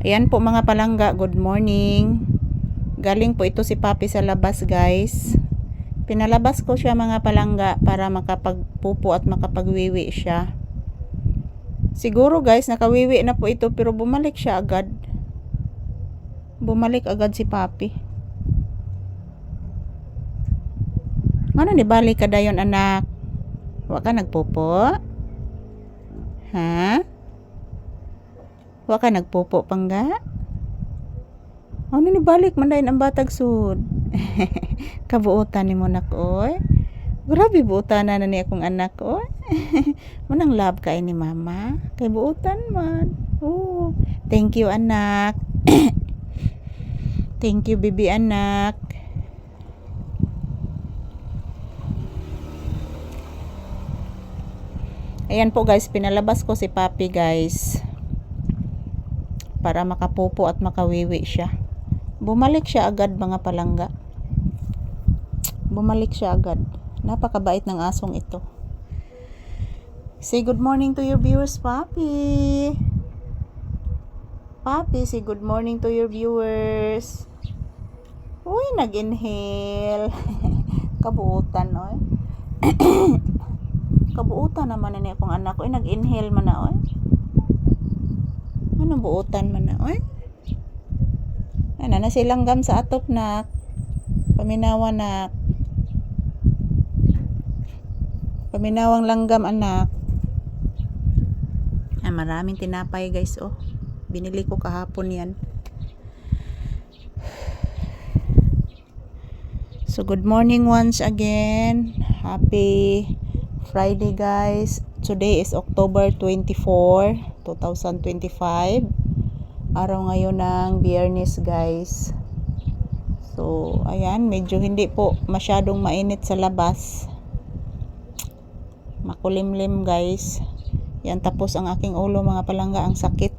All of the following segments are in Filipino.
Ayan po mga palangga, good morning. Galing po ito si Papi sa labas, guys. Pinalabas ko siya mga palangga para makapagpupo at makapagwiwi siya. Siguro guys, nakawiwi na po ito pero bumalik siya agad. Bumalik agad si Papi. Ano ni balik ka dayon anak? Wa ka nagpupo? Ha? Wa ka nagpupo pangga? Ano ni balik man dayon ang batag sud? Kabuotan ni mo nak oy. Grabe buutan na ni akong anak oy. Manang love kay ni mama. Kay buutan man. Oh, thank you anak. Thank you bibi anak. Ayan po guys, pinalabas ko si Papi guys para makapupo at makawiwi siya. Bumalik siya agad mga palangga. Bumalik siya agad. Napakabait ng asong ito. Say good morning to your viewers, Papi. Papi, say good morning to your viewers. Uy, nag-inhale. Kabuutan, oy. Kabuutan naman na akong anak ko. Nag-inhale man na, oy. Ano buutan man na, oy? Ano na silang gam sa atop na. Paminawa na. Paminawang langgam anak. Ay, maraming tinapay guys, oh. Binili ko kahapon yan. So, good morning once again. Happy Friday guys. Today is October 24, 2025. Araw ngayon ng Biyernes guys. So, ayan, medyo hindi po masyadong mainit sa labas. Makulimlim guys. Yan, tapos ang aking ulo mga palangga, ang sakit.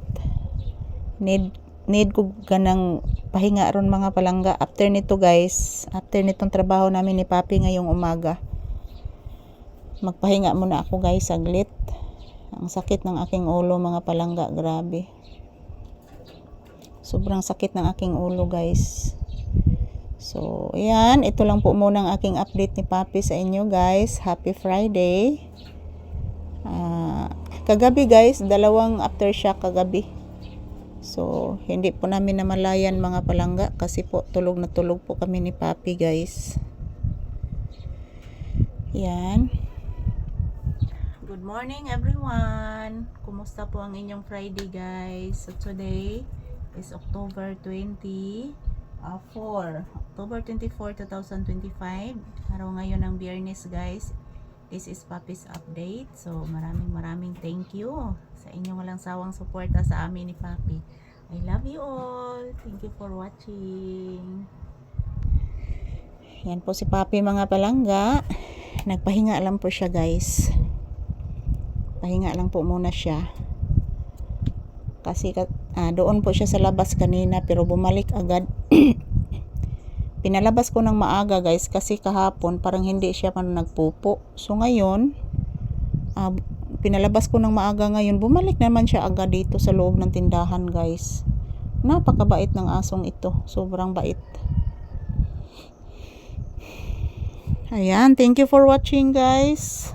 Need ko ganang pahinga ron mga palangga. After nito guys, after nitong trabaho namin ni Papi ngayong umaga, magpahinga muna ako guys saglit. Ang sakit ng aking ulo mga palangga, grabe. Sobrang sakit ng aking ulo guys. So, ayan, ito lang po muna ang aking update ni Papi sa inyo guys. Happy Friday. Kagabi guys, dalawang aftershock kagabi. So, hindi po namin namalayan mga palangga kasi po tulog na tulog po kami ni Papi guys. Yan. Good morning everyone. Kumusta po ang inyong Friday guys? So, today is October 24, 2025. Araw ngayon ng Biyernes guys. This is Papi's update. So maraming thank you sa inyong walang sawang suporta sa amin ni Papi. I love you all. Thank you for watching. Yan po si Papi mga palangga. Nagpahinga lang po siya guys. Pahinga lang po muna siya. Kasi doon po siya sa labas kanina pero bumalik agad. Pinalabas ko ng maaga guys kasi kahapon parang hindi siya pa nagpupo. So ngayon, pinalabas ko ng maaga ngayon, bumalik naman siya agad dito sa loob ng tindahan guys. Napakabait ng asong ito. Sobrang bait. Ayan, thank you for watching guys.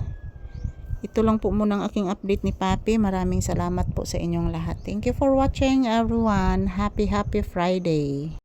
Ito lang po muna ang aking update ni Papi. Maraming salamat po sa inyong lahat. Thank you for watching everyone. Happy Friday.